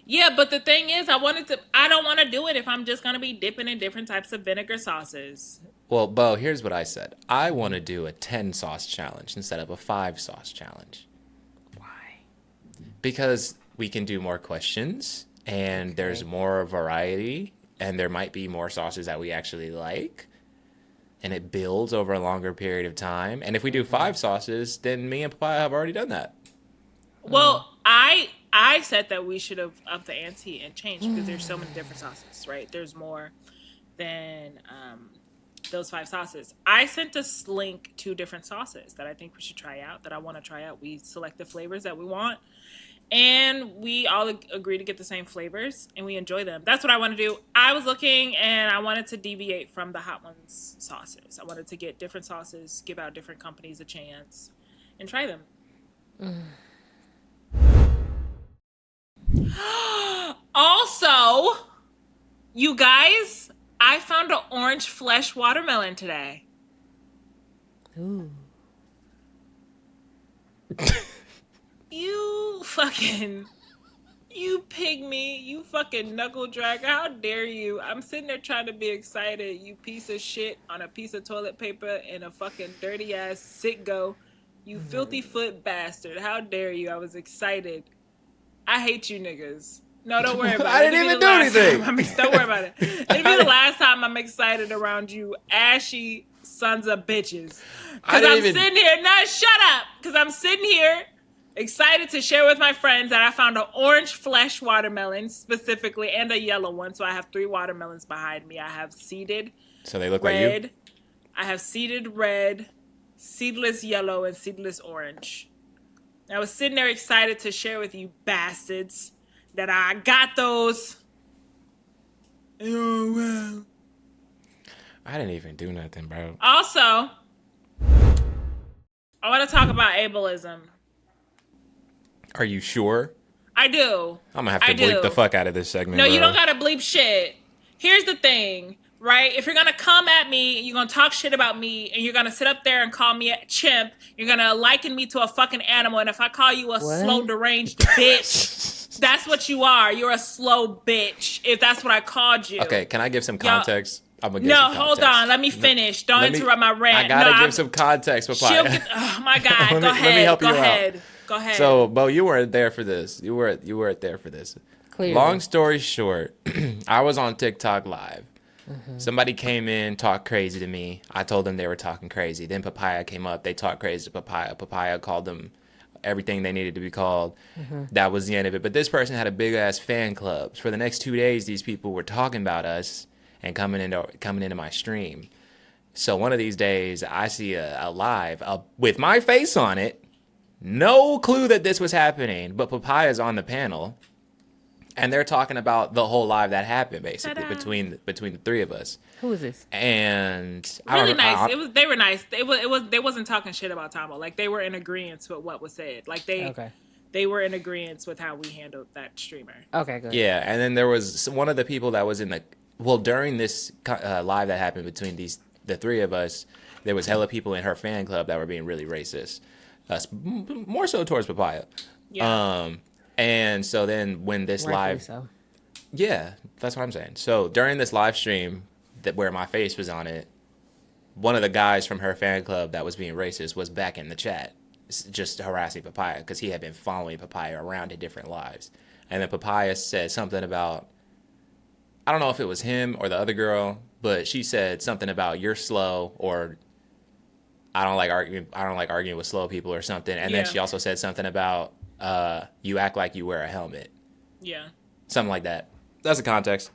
Yeah, but the thing is, I don't want to do it if I'm just going to be dipping in different types of vinegar sauces. Well, Bo, here's what I said. I want to do a 10 sauce challenge instead of a 5 sauce challenge. Why? Because we can do more questions and there's more variety and there might be more sauces that we actually like. And it builds over a longer period of time. And if we do 5 sauces, then me and Papaya have already done that. Well, I said that we should have upped the ante and changed because there's so many different sauces, right? There's more than those 5 sauces. I sent us link 2 different sauces that I think we should try out, that I want to try out. We select the flavors that we want. and we all agree to get the same flavors, and we enjoy them. That's what I want to do. I was looking, and I wanted to deviate from the Hot Ones sauces. I wanted to get different sauces, give out different companies a chance, and try them. Also, you guys, I found an orange flesh watermelon today. Ooh. You pygmy, you fucking knuckle dragger, how dare you? I'm sitting there trying to be excited, you piece of shit, on a piece of toilet paper and a fucking dirty ass sick-go. You filthy foot bastard. How dare you? I was excited. I hate you niggas. No, don't worry about it. I didn't even do anything. Don't worry about it. It'll be the last time I'm excited around you ashy sons of bitches. Because sitting here, shut up. Because I'm sitting here excited to share with my friends that I found an orange flesh watermelon specifically and a yellow one. So I have 3 watermelons behind me. I have seeded So they look red. like you? I have seeded red, seedless yellow, and seedless orange. I was sitting there excited to share with you bastards that I got those. Oh, well. I didn't even do nothing, bro. Also, I want to talk about ableism. Are you sure? I do. I'm gonna have to bleep the fuck out of this segment. No, bro. you don't gotta bleep shit. Here's the thing, right? If you're gonna come at me, you're gonna talk shit about me, and you're gonna sit up there and call me a chimp, you're gonna liken me to a fucking animal, and if I call you a slow, deranged bitch, that's what you are. You're a slow bitch, if that's what I called you. Okay, can I give some context? I'm gonna give some context. Hold on. Let me finish. Don't interrupt my rant. I gotta give some context, Papaya. Oh my God. Go ahead. Let me help you out. Go ahead. So, Bo, you weren't there for this. You weren't there for this. Clearly. Long story short, I was on TikTok live. Somebody came in, talked crazy to me. I told them they were talking crazy. Then Papaya came up. They talked crazy to Papaya. Papaya called them everything they needed to be called. That was the end of it. But this person had a big ass fan club. For the next 2 days, these people were talking about us and coming into my stream. So one of these days, I see a live with my face on it. No clue that this was happening, but Papaya's on the panel, and they're talking about the whole live that happened, basically between the 3 of us. Who is this? And really nice. They were nice. They wasn't talking shit about Tamo. Like they were in agreement with what was said. Like they were in agreement with how we handled that streamer. Okay, good. Yeah, and then there was one of the people that was in the during this live that happened between the 3 of us. There was hella people in her fan club that were being really racist. More so towards Papaya. Yeah. And so then when this live... So. Yeah, that's what I'm saying. So during this live stream where my face was on it, one of the guys from her fan club that was being racist was back in the chat, just harassing Papaya because he had been following Papaya around to different lives. And then Papaya said something about... I don't know if it was him or the other girl, but she said something about you're slow or... I don't like arguing with slow people or something. And then she also said something about you act like you wear a helmet. Yeah. Something like that. That's the context.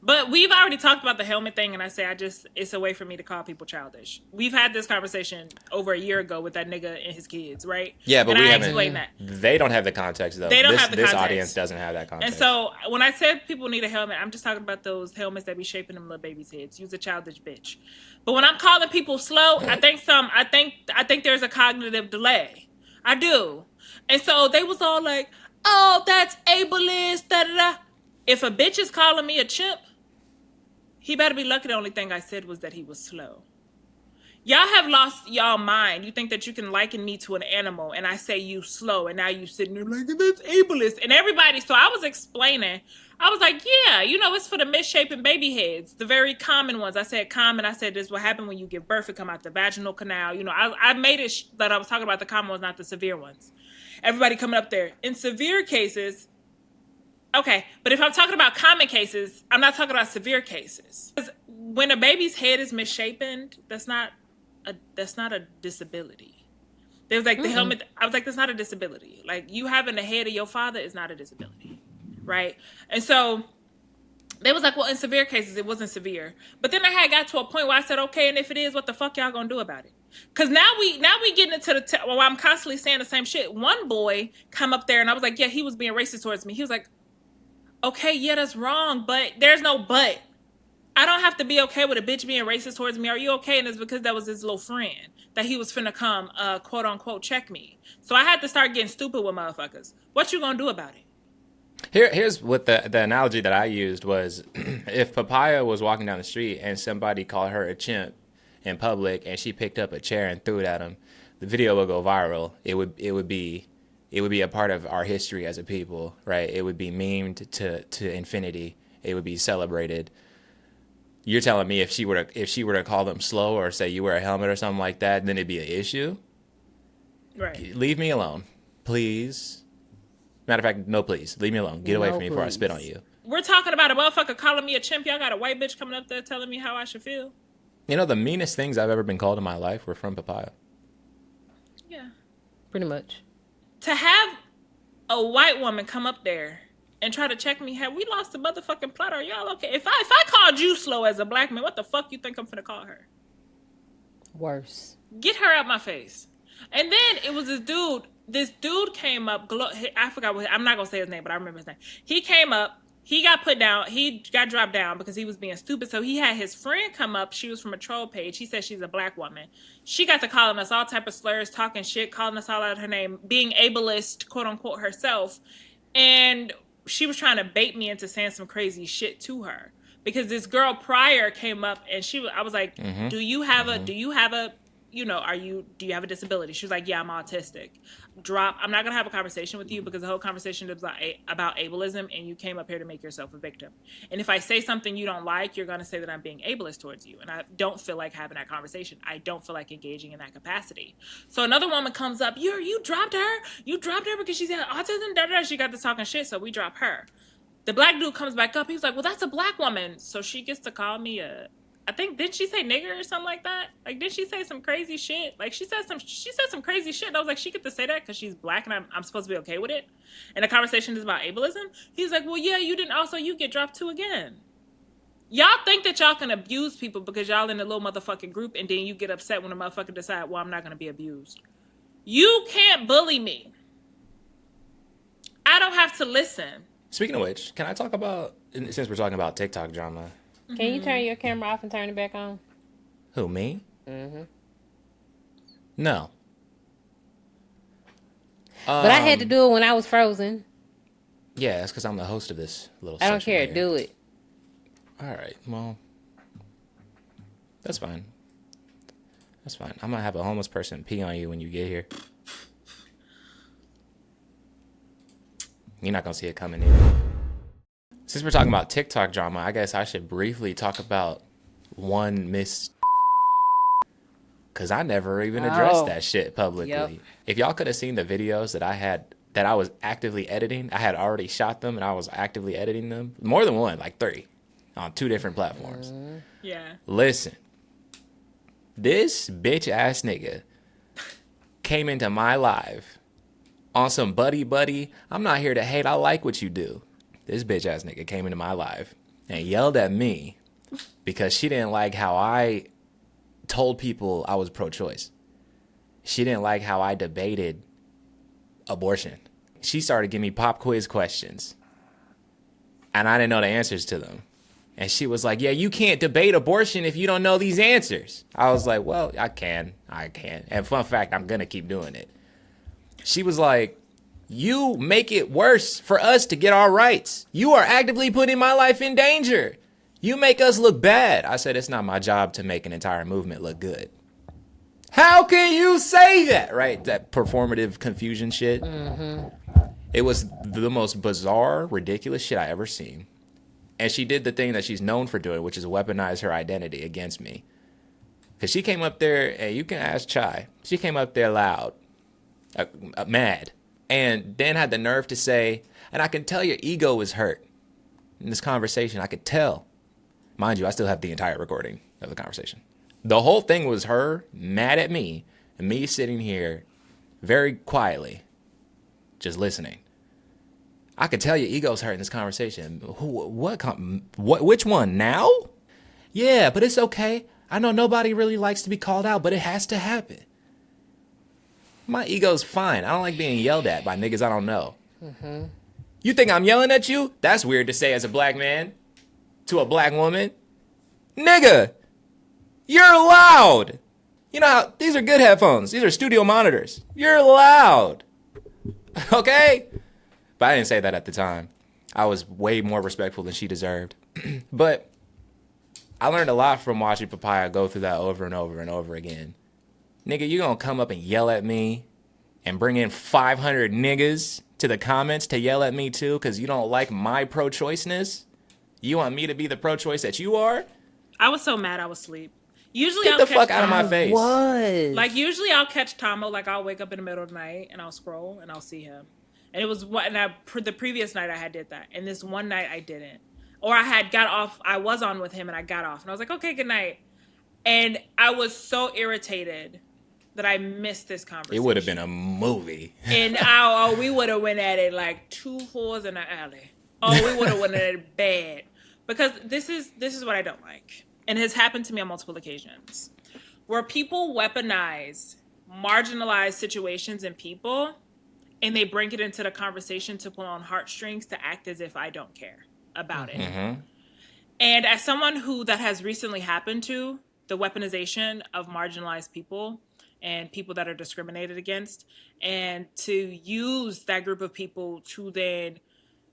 But we've already talked about the helmet thing, and I say it's a way for me to call people childish. We've had this conversation over a year ago with that nigga and his kids, right? Yeah, but and we I haven't. Explained that. They don't have the context though. They don't have the this context. audience doesn't have that context. And so when I said people need a helmet, I'm just talking about those helmets that be shaping them little babies' heads. Use a childish bitch. But when I'm calling people slow, I think there's a cognitive delay. I do. And so they was all like, "Oh, that's ableist." Da da da. If a bitch is calling me a chimp, he better be lucky the only thing I said was that he was slow. Y'all have lost y'all mind. You think that you can liken me to an animal and I say you slow and now you sitting there like, that's ableist. And everybody, so I was explaining. I was like, yeah, it's for the misshapen baby heads, the very common ones. I said common. I said this is what happened when you give birth and come out the vaginal canal. I made it that I was talking about the common ones, not the severe ones. Everybody coming up there. In severe cases... Okay, but if I'm talking about common cases, I'm not talking about severe cases. When a baby's head is misshapen, that's not a disability. There was like the helmet. I was like, that's not a disability. Like you having the head of your father is not a disability, right? And so they was like, well, in severe cases, it wasn't severe. But then I had got to a point where I said, okay, and if it is, what the fuck y'all gonna do about it? Cause now we getting into well, I'm constantly saying the same shit. One boy come up there and I was like, yeah, he was being racist towards me. He was like, okay, yeah, that's wrong, but there's no but. I don't have to be okay with a bitch being racist towards me. Are you okay? And it's because that was his little friend that he was finna come, quote unquote, check me. So I had to start getting stupid with motherfuckers. What you gonna do about it? Here's what the analogy that I used was, if Papaya was walking down the street and somebody called her a chimp in public and she picked up a chair and threw it at him, the video would go viral. It would be a part of our history as a people, right? It would be memed to infinity. It would be celebrated. You're telling me if she were to call them slow or say you wear a helmet or something like that, then it'd be an issue? Right. Leave me alone, please. Matter of fact, no, please. Leave me alone. Get away from me before I spit on you. We're talking about a motherfucker calling me a chimp. Y'all got a white bitch coming up there telling me how I should feel. You know, the meanest things I've ever been called in my life were from Papaya. Yeah. Pretty much. To have a white woman come up there and try to check me, have we lost the motherfucking plot? Are y'all okay? If I called you slow as a black man, what the fuck you think I'm finna call her? Worse. Get her out my face. And then it was this dude. This dude came up. I forgot what. I'm not gonna say his name, but I remember his name. He came up. He got put down. He got dropped down because he was being stupid. So he had his friend come up. She was from a troll page. He said she's a black woman. She got to calling us all type of slurs, talking shit, calling us all out her name, being ableist, quote unquote, herself. And she was trying to bait me into saying some crazy shit to her because this girl prior came up and I was like, do you have a, do you have a disability? She was like, yeah, I'm autistic. I'm not going to have a conversation with you because the whole conversation is about ableism and you came up here to make yourself a victim. And if I say something you don't like, you're going to say that I'm being ableist towards you. And I don't feel like having that conversation. I don't feel like engaging in that capacity. So another woman comes up, you dropped her. You dropped her because she's had autism. Da, da, da. She got to talking shit, so we drop her. The black dude comes back up. He's like, well, that's a black woman. So she gets to call me I think, didn't she say nigger or something like that? Like, did she say some crazy shit? Like, she said some crazy shit. And I was like, she get to say that because she's black and I'm supposed to be okay with it? And the conversation is about ableism? He's like, well, yeah, you get dropped too again. Y'all think that y'all can abuse people because y'all in a little motherfucking group and then you get upset when a motherfucker decide, well, I'm not going to be abused. You can't bully me. I don't have to listen. Speaking of which, can I talk about, since we're talking about TikTok drama, can you turn your camera off and turn it back on? who, me? Mm-hmm. No. But I had to do it when I was frozen. Yeah, that's because I'm the host of this little I don't session care. here. Do it. All right. Well, that's fine. That's fine. I'm going to have a homeless person pee on you when you get here. You're not going to see it coming either. Since we're talking about TikTok drama, I guess I should briefly talk about one Miss, because I never even addressed that shit publicly. Yep. If y'all could have seen the videos that I was actively editing, I had already shot them and I was actively editing them. More than one, like 3 on 2 different platforms. Yeah. Listen, this bitch ass nigga came into my live on some buddy. I'm not here to hate. I like what you do. This bitch ass nigga came into my live and yelled at me because she didn't like how I told people I was pro-choice. She didn't like how I debated abortion. She started giving me pop quiz questions and I didn't know the answers to them. And she was like, yeah, you can't debate abortion if you don't know these answers. I was like, well, I can. And fun fact, I'm going to keep doing it. She was like, you make it worse for us to get our rights. You are actively putting my life in danger. You make us look bad. I said, it's not my job to make an entire movement look good. How can you say that? Right? That performative confusion shit. Mm-hmm. It was the most bizarre, ridiculous shit I ever seen. And she did the thing that she's known for doing, which is weaponize her identity against me. Because she came up there, and you can ask Chai. She came up there loud, mad. And then had the nerve to say, and I can tell your ego is hurt in this conversation. I could tell. Mind you, I still have the entire recording of the conversation. The whole thing was her mad at me and me sitting here very quietly, just listening. I could tell your ego's hurt in this conversation. Which one now? Yeah, but it's okay. I know nobody really likes to be called out, but it has to happen. My ego's fine. I don't like being yelled at by niggas I don't know. Mm-hmm. You think I'm yelling at you? That's weird to say as a black man to a black woman. Nigga, you're loud. You know how these are good headphones. These are studio monitors. You're loud. Okay? But I didn't say that at the time. I was way more respectful than she deserved. But I learned a lot from watching Papaya go through that over and over and over again. Nigga, you gonna come up and yell at me and bring in 500 niggas to the comments to yell at me too because you don't like my pro-choiceness? You want me to be the pro-choice that you are? I was so mad I was asleep. Usually Get the fuck out of my face. Like, usually I'll catch Tamo. Like, I'll wake up in the middle of the night and I'll scroll and I'll see him. And it was the previous night I had did that. And this one night I didn't. Or I had got off. I was on with him and I got off. And I was like, okay, good night. And I was so irritated that I missed this conversation. It would have been a movie. And we would have went at it like two whores in the alley. Oh, we would have went at it bad. Because this is what I don't like. And it has happened to me on multiple occasions. Where people weaponize marginalized situations and people, and they bring it into the conversation to pull on heartstrings to act as if I don't care about it. Mm-hmm. And as someone who that has recently happened to, the weaponization of marginalized people and people that are discriminated against, and to use that group of people to then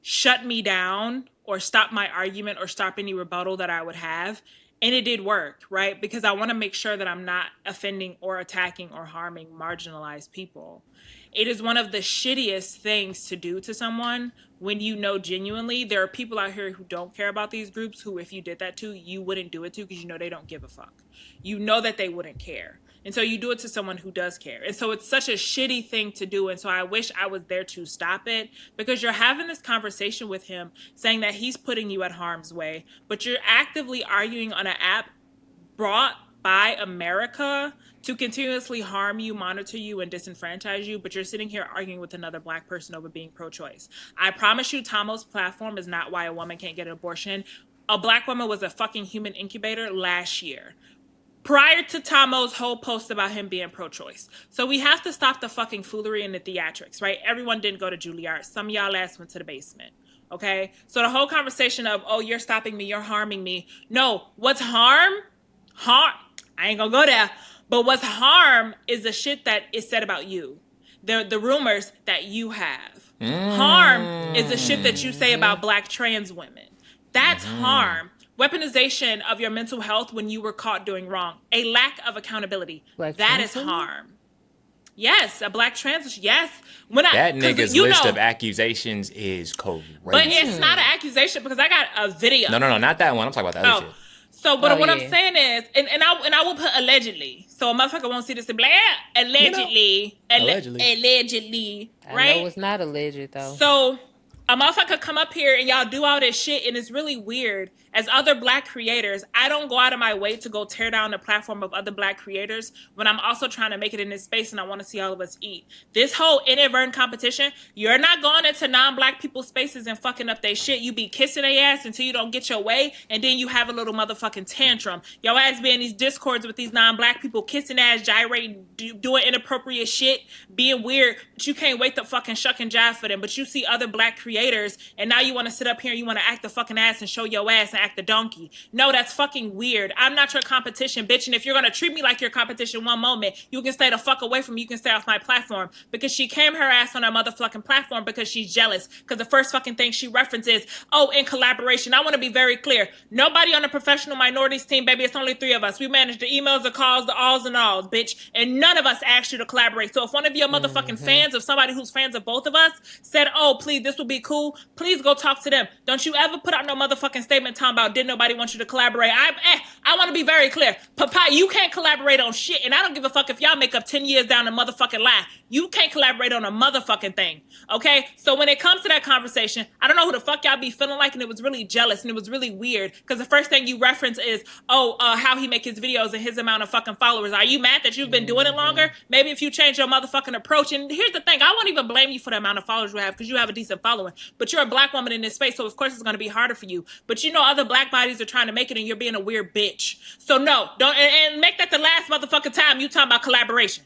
shut me down or stop my argument or stop any rebuttal that I would have. And it did work, right? Because I want to make sure that I'm not offending or attacking or harming marginalized people. It is one of the shittiest things to do to someone when you know genuinely there are people out here who don't care about these groups who, if you did that to, you wouldn't do it to because you know they don't give a fuck. You know that they wouldn't care. And so you do it to someone who does care. And so it's such a shitty thing to do. And so I wish I was there to stop it, because you're having this conversation with him saying that he's putting you at harm's way, but you're actively arguing on an app brought by America to continuously harm you, monitor you, and disenfranchise you, but you're sitting here arguing with another black person over being pro-choice. I promise you, Tamo's platform is not why a woman can't get an abortion. A black woman was a fucking human incubator last year, prior to Tamo's whole post about him being pro-choice. So we have to stop the fucking foolery and the theatrics, right? Everyone didn't go to Juilliard. Some of y'all ass went to the basement, okay? So the whole conversation of, oh, you're stopping me, you're harming me. No, what's harm? I ain't gonna go there. But what's harm is the shit that is said about you. The rumors that you have. Harm is the shit that you say about black trans women. That's harm. Weaponization of your mental health when you were caught doing wrong. A lack of accountability. That is harm. Yes, a black trans. Yes. That nigga's list of accusations is crazy. But it's not an accusation because I got a video. No, not that one. I'm talking about the other shit. So, but what I'm saying is, and I will put allegedly. So a motherfucker won't see this and be like, allegedly, allegedly, right? I know it's not alleged though. So a motherfucker come up here and y'all do all this shit, and it's really weird. As other black creators, I don't go out of my way to go tear down the platform of other black creators when I'm also trying to make it in this space and I want to see all of us eat. This whole inadvertent competition, you're not going into non-black people's spaces and fucking up their shit. You be kissing their ass until you don't get your way, and then you have a little motherfucking tantrum. Your ass be in these discords with these non-black people, kissing ass, gyrating, doing inappropriate shit, being weird, but you can't wait to fucking shuck and jive for them. But you see other black creators, and now you want to sit up here and you want to act the fucking ass and show your ass and act the donkey. No, that's fucking weird. I'm not your competition, bitch. And if you're gonna treat me like your competition one moment, you can stay the fuck away from me. You can stay off my platform. Because she came her ass on her motherfucking platform because she's jealous. Because the first fucking thing she references, oh, in collaboration. I want to be very clear. Nobody on the professional minorities team, baby. It's only 3 of us. We manage the emails, the calls, the alls and alls, bitch. And none of us asked you to collaborate. So if one of your motherfucking fans, of somebody who's fans of both of us, said, oh, please, this would be cool, please go talk to them. Don't you ever put out no motherfucking statement talking about did nobody want you to collaborate. I want to be very clear. Papaya, you can't collaborate on shit, and I don't give a fuck if y'all make up 10 years down the motherfucking line. You can't collaborate on a motherfucking thing, okay? So when it comes to that conversation, I don't know who the fuck y'all be feeling like, and it was really jealous, and it was really weird, because the first thing you reference is, how he make his videos and his amount of fucking followers. Are you mad that you've been doing it longer? Maybe if you change your motherfucking approach, and here's the thing, I won't even blame you for the amount of followers you have, because you have a decent following. But you're a black woman in this space, so of course it's going to be harder for you. But you know other black bodies are trying to make it, and you're being a weird bitch. So no, don't, and make that the last motherfucking time you talking about collaboration.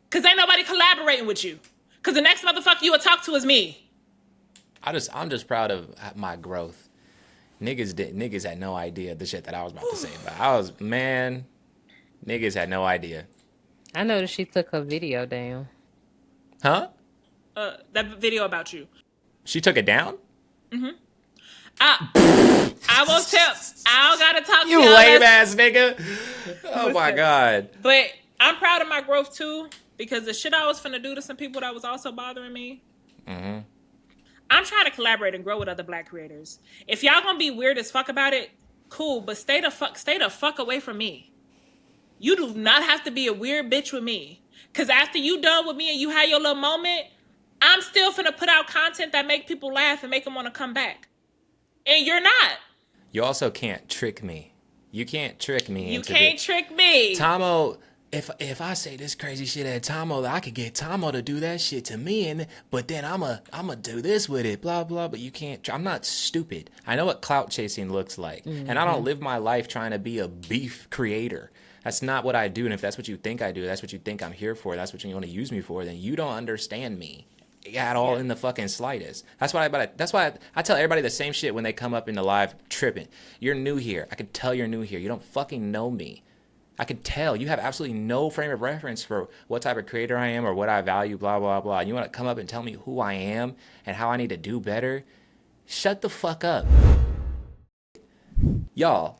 Because ain't nobody collaborating with you. Because the next motherfucker you will talk to is me. I'm just proud of my growth. Niggas had no idea the shit that I was about to say. But niggas had no idea. I noticed she took her video down. Huh? That video about you. She took it down? Mm-hmm. I will tell. I don't gotta talk to you y'all. Lame ass nigga. Oh my God. But I'm proud of my growth too, because the shit I was finna do to some people that was also bothering me. Mm-hmm. I'm trying to collaborate and grow with other black creators. If y'all gonna be weird as fuck about it, cool. But stay the fuck away from me. You do not have to be a weird bitch with me. Cause after you done with me and you had your little moment, I'm still finna put out content that make people laugh and make them want to come back. And you're not. You also can't trick me. You can't trick me. You can't trick me. Tamo, if I say this crazy shit at Tamo, I could get Tamo to do that shit to me, but then I'ma do this with it, blah blah. But you can't. I'm not stupid. I know what clout chasing looks like, and I don't live my life trying to be a beef creator. That's not what I do. And if that's what you think I do, that's what you think I'm here for, that's what you want to use me for, then you don't understand me at all in the fucking slightest. That's why I tell everybody the same shit when they come up in the live tripping. You're new here. I can tell you're new here. You don't fucking know me. I can tell. You have absolutely no frame of reference for what type of creator I am or what I value, blah, blah, blah. You want to come up and tell me who I am and how I need to do better? Shut the fuck up. Y'all,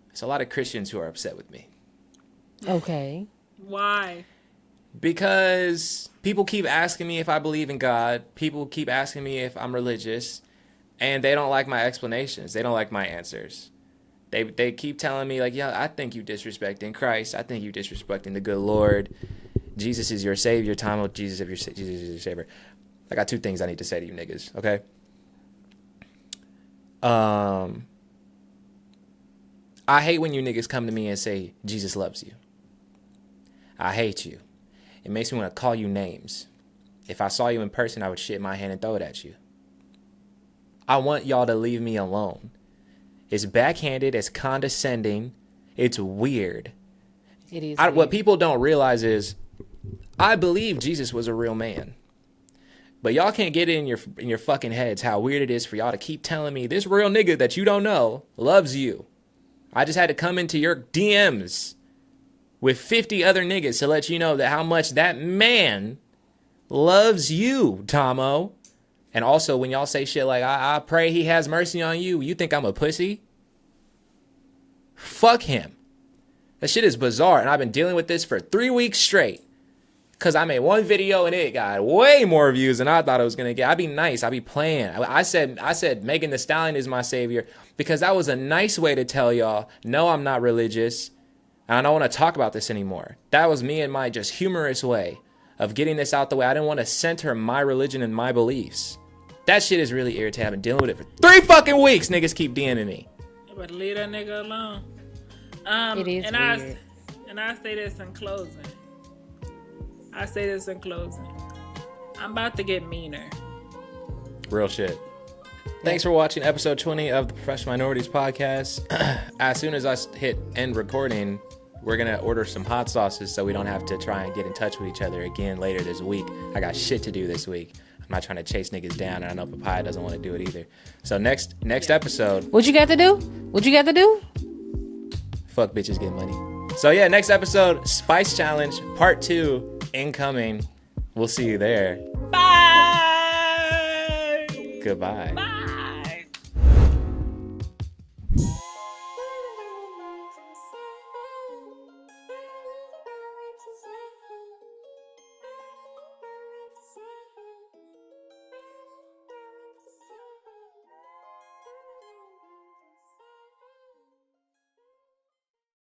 there's a lot of Christians who are upset with me. Okay. Why? Because people keep asking me if I believe in God. People keep asking me if I'm religious. And they don't like my explanations. They don't like my answers. They keep telling me, like, yeah, I think you disrespecting Christ. I think you disrespecting the good Lord. Jesus is your savior. Tamo, Jesus is your savior. I got two things I need to say to you niggas, okay? I hate when you niggas come to me and say, Jesus loves you. I hate you. It makes me want to call you names. If I saw you in person, I would shit my hand and throw it at you. I want y'all to leave me alone. It's backhanded, it's condescending, it's weird. It is. What people don't realize is, I believe Jesus was a real man. But y'all can't get it in your fucking heads how weird it is for y'all to keep telling me this real nigga that you don't know loves you. I just had to come into your DMs with 50 other niggas to let you know that how much that man loves you, Tamo. And also, when y'all say shit like, I pray he has mercy on you, you think I'm a pussy? Fuck him. That shit is bizarre, and I've been dealing with this for 3 weeks straight. Because I made one video, and it got way more views than I thought it was going to get. I'd be nice. I'd be playing. I said Megan Thee Stallion is my savior, because that was a nice way to tell y'all, no, I'm not religious, and I don't want to talk about this anymore. That was me in my just humorous way of getting this out the way. I didn't want to center my religion and my beliefs. That shit is really irritating. I've been dealing with it for 3 fucking weeks. Niggas keep DMing me. But leave that nigga alone. It is and weird. I say this in closing. I'm about to get meaner. Real shit. Thanks for watching episode 20 of the Professional Minorities Podcast. As soon as I hit end recording, we're going to order some hot sauces so we don't have to try and get in touch with each other again later this week. I got shit to do this week. I'm not trying to chase niggas down, and I know Papaya doesn't want to do it either. So next episode... What you got to do? Fuck bitches, get money. So yeah, next episode, Spice Challenge, part 2, incoming. We'll see you there. Bye! Goodbye. Bye!